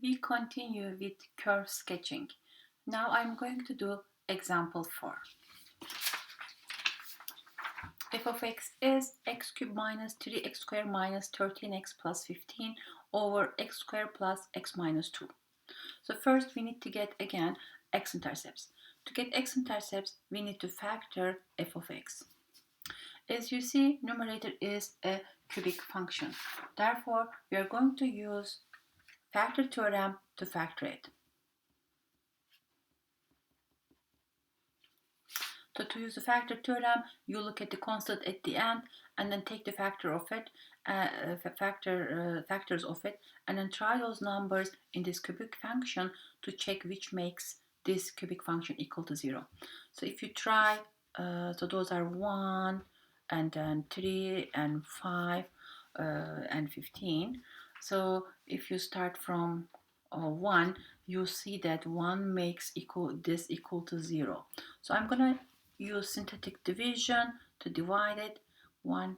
We continue with curve sketching. Now I'm going to do example 4. F of x is x cubed minus 3x squared minus 13x plus 15 over x squared plus x minus 2. So first we need to get again x-intercepts. To get x-intercepts, we need to factor f of x. As you see, numerator is a cubic function. Therefore, we are going to use factor theorem to factor it. So to use the factor theorem, you look at the constant at the end and then take the factor of it, factors of it, and then try those numbers in this cubic function to check which makes this cubic function equal to 0. So if you try, so those are 1 and then 3 and 5 and 15. So if you start from 1, you see that 1 makes this equal to 0. So I'm gonna use synthetic division to divide it. 1,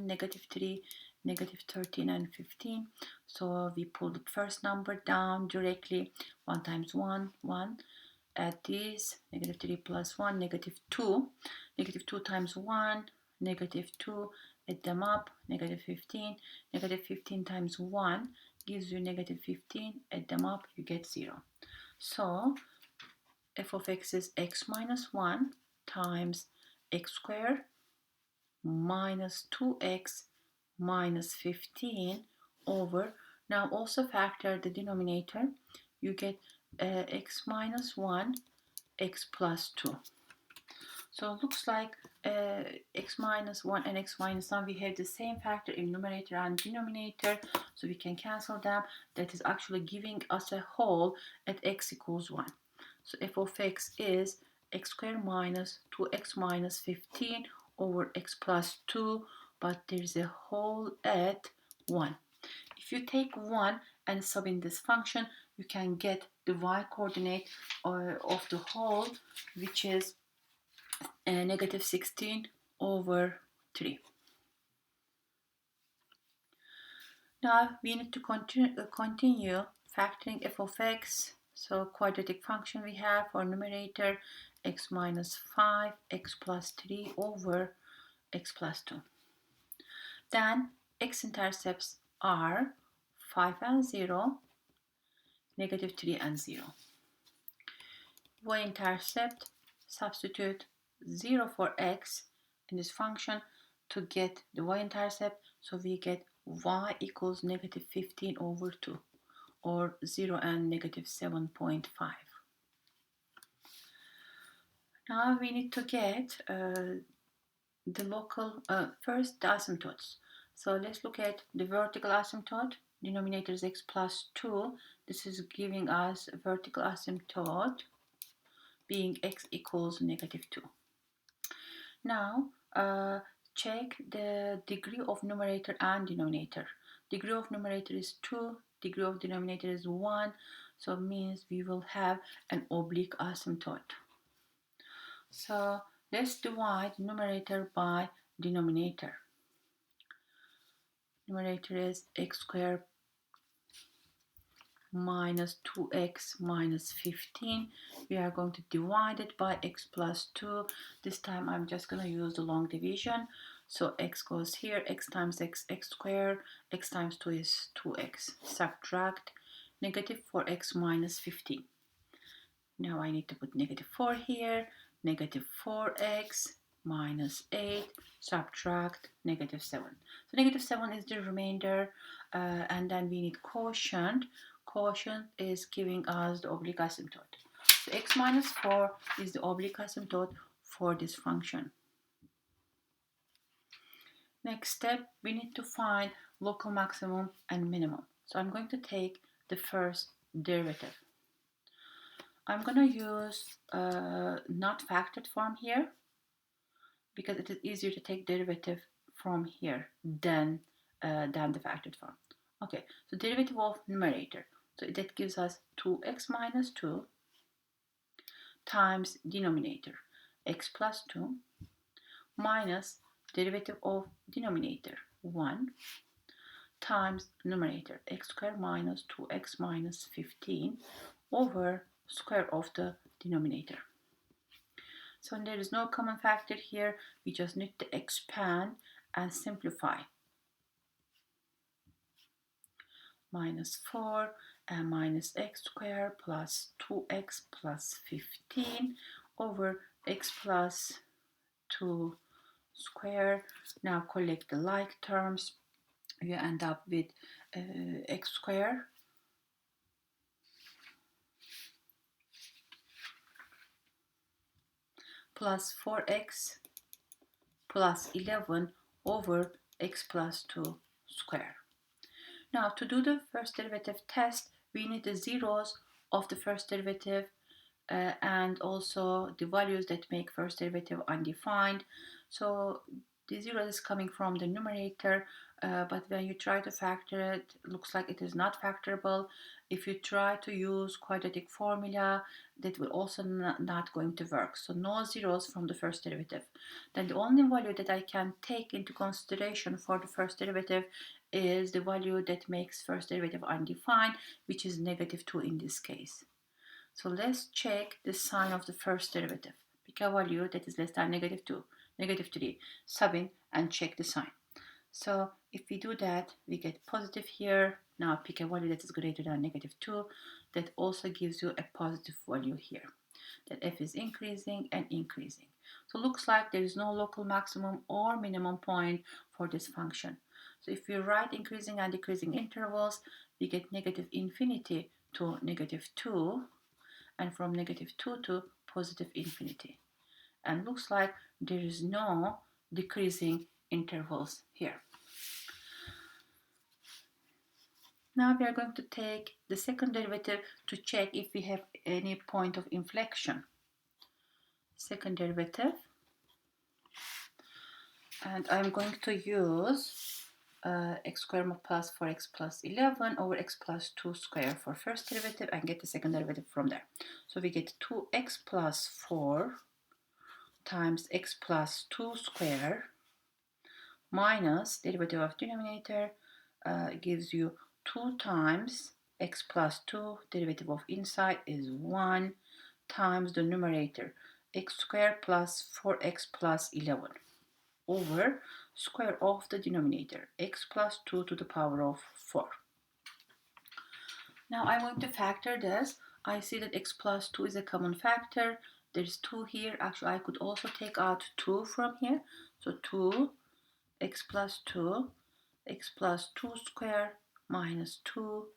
negative 3, negative 13 and 15. So we pull the first number down directly. 1 times 1, 1. Add this, negative 3 plus 1, negative 2. Negative 2 times 1, negative 2. Add them up, negative 15. Negative 15 times 1 gives you negative 15. Add them up, you get 0. So f of x is x minus 1 times x squared minus 2x minus 15 over, now also factor the denominator, you get x minus 1, x plus 2. So it looks like x minus 1 and x minus 1, we have the same factor in numerator and denominator, so we can cancel them. That is actually giving us a whole at x equals 1. So f of x is x squared minus 2x minus 15 over x plus 2, but there's a whole at 1. If you take 1 and sub in this function, you can get the y coordinate of the whole, which is negative 16 over 3. Now we need to continue factoring f of x. So quadratic function we have for numerator x minus 5, x plus 3 over x plus 2. Then x-intercepts are 5 and 0, negative 3 and 0. Y-intercept, substitute 0 for x in this function to get the y-intercept. So we get y equals negative 15 over 2, or 0 and negative 7.5. Now we need to get the local, first the asymptotes. So let's look at the vertical asymptote. Denominator is x plus 2. This is giving us a vertical asymptote being x equals negative 2. Now check the degree of numerator and denominator. Degree of numerator is 2, degree of denominator is 1, so it means we will have an oblique asymptote. So let's divide numerator by denominator. Numerator is x squared minus 2x minus 15. We are going to divide it by x plus 2. This time I'm just going to use the long division. So x goes here, x times x, x squared, x times 2 is 2x. Subtract negative 4x minus 15. Now I need to put negative 4 here, negative 4x minus 8, subtract negative 7. So negative 7 is the remainder, and then we need quotient. Quotient is giving us the oblique asymptote. So x minus 4 is the oblique asymptote for this function. Next step, we need to find local maximum and minimum. So I'm going to take the first derivative. I'm going to use not factored form here because it is easier to take derivative from here than the factored form. Okay, so derivative of numerator. So that gives us 2x minus 2 times denominator x plus 2 minus derivative of denominator 1 times numerator, x squared minus 2x minus 15 over square of the denominator. So when there is no common factor here, we just need to expand and simplify. Minus 4 and minus x squared plus 2x plus 15 over x plus 2 square. Now collect the like terms. You end up with x squared plus 4x plus 11 over x plus 2 square. Now to do the first derivative test, we need the zeros of the first derivative and also the values that make first derivative undefined. So the zero is coming from the numerator, but when you try to factor it, looks like it is not factorable. If you try to use quadratic formula, that will also not going to work. So no zeros from the first derivative. Then the only value that I can take into consideration for the first derivative is the value that makes first derivative undefined, which is -2 in this case. So let's check the sign of the first derivative. Pick a value that is less than -2, -3, sub in and check the sign. So if we do that, we get positive here. Now pick a value that is greater than -2. That also gives you a positive value here. That f is increasing and increasing. So looks like there is no local maximum or minimum point for this function. So if we write increasing and decreasing intervals, we get -infinity to -2. And from -2 to positive infinity. And looks like there is no decreasing intervals here. Now we are going to take the second derivative to check if we have any point of inflection. Second derivative. And I'm going to use x squared plus 4x plus 11 over x plus 2 square for first derivative and get the second derivative from there. So we get 2x plus 4 times x plus 2 square minus derivative of denominator gives you 2 times x plus 2, derivative of inside is 1 times the numerator x squared plus 4x plus 11 over square of the denominator x plus 2 to the power of 4. Now I'm going to factor this. I see that x plus 2 is a common factor. There's 2 here. Actually, I could also take out 2 from here. So 2 x plus 2 square minus 2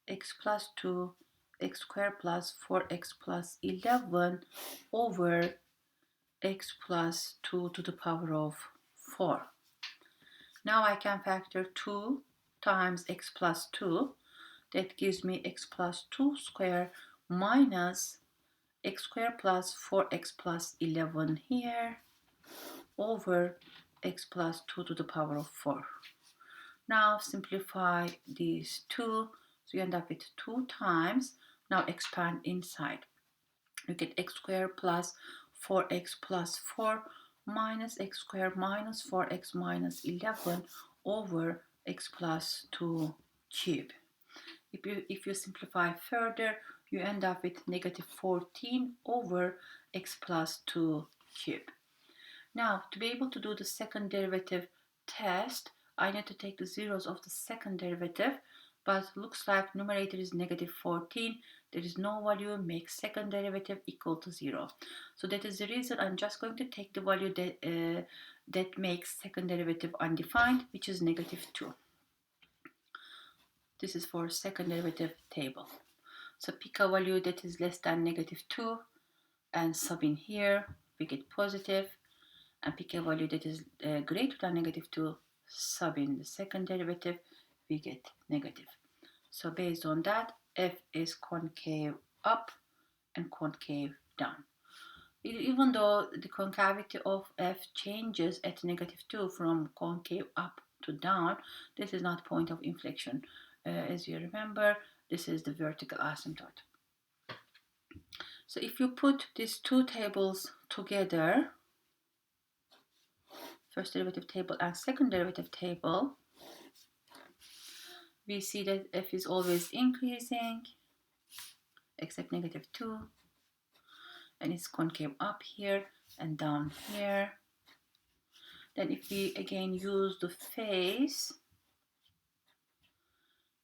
x plus 2 x squared plus 4x plus 11 over x plus 2 to the power of 4. Now I can factor 2 times x plus 2. That gives me x plus 2 square minus x squared plus 4x plus 11 here over x plus 2 to the power of 4. Now simplify these two. So you end up with 2 times. Now expand inside. You get x squared plus 4x plus 4 minus x squared minus 4x minus 11 over x plus 2 cube. If you simplify further, you end up with -14 over x plus 2 cube. Now, to be able to do the second derivative test, I need to take the zeros of the second derivative, but looks like numerator is -14. There is no value makes second derivative equal to 0. So that is the reason I'm just going to take the value that makes second derivative undefined, which is -2. This is for second derivative table. So pick a value that is less than -2 and sub in here, we get positive, and pick a value that is greater than -2, sub in the second derivative, we get negative. So based on that, f is concave up and concave down. Even though the concavity of f changes at -2 from concave up to down, this is not point of inflection. As you remember, this is the vertical asymptote. So if you put these two tables together, first derivative table and second derivative table, we see that f is always increasing except -2, and it's concave up here and down here. Then if we again use the face,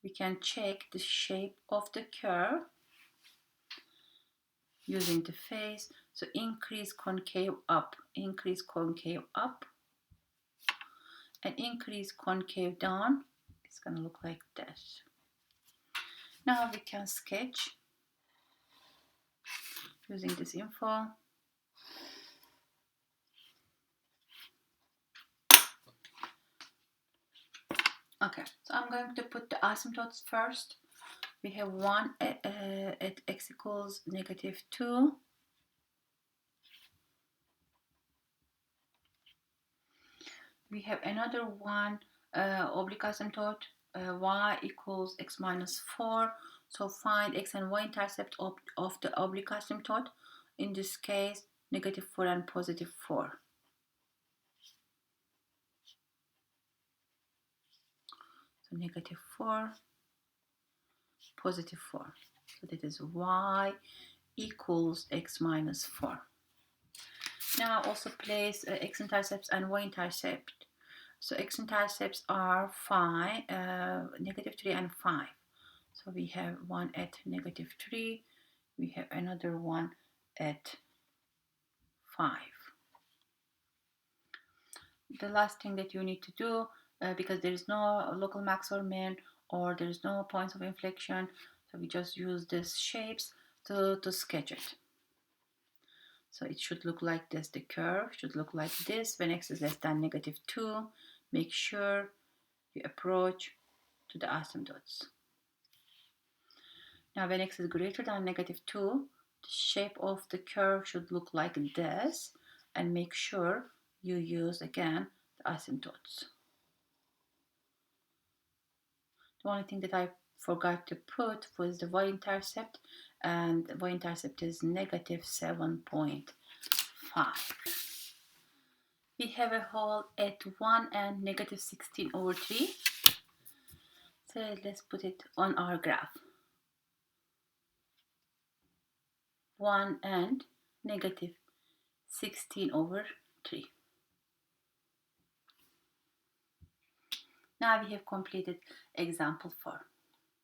we can check the shape of the curve using the face. So increase concave up, and increase concave down. It's going to look like this. Now we can sketch using this info. Okay, so I'm going to put the asymptotes first. We have one at x equals -2. We have another one, oblique asymptote, y equals x minus 4. So find x and y intercept of the oblique asymptote. In this case, -4 and +4. So -4, +4. So that is y equals x minus 4. Now also place x intercepts and y intercept. So x intercepts are 5, -3 and 5. So we have one at -3. We have another one at 5. The last thing that you need to do, because there is no local max or min, or there is no points of inflection, so we just use these shapes to sketch it. So it should look like this. The curve should look like this when x is less than -2. Make sure you approach to the asymptotes. Now when x is greater than -2, the shape of the curve should look like this, and make sure you use again the asymptotes. The only thing that I forgot to put was the y-intercept, and the y-intercept is -7.5. We have a hole at 1 and -16/3. So let's put it on our graph. 1 and -16/3. Now we have completed example 4.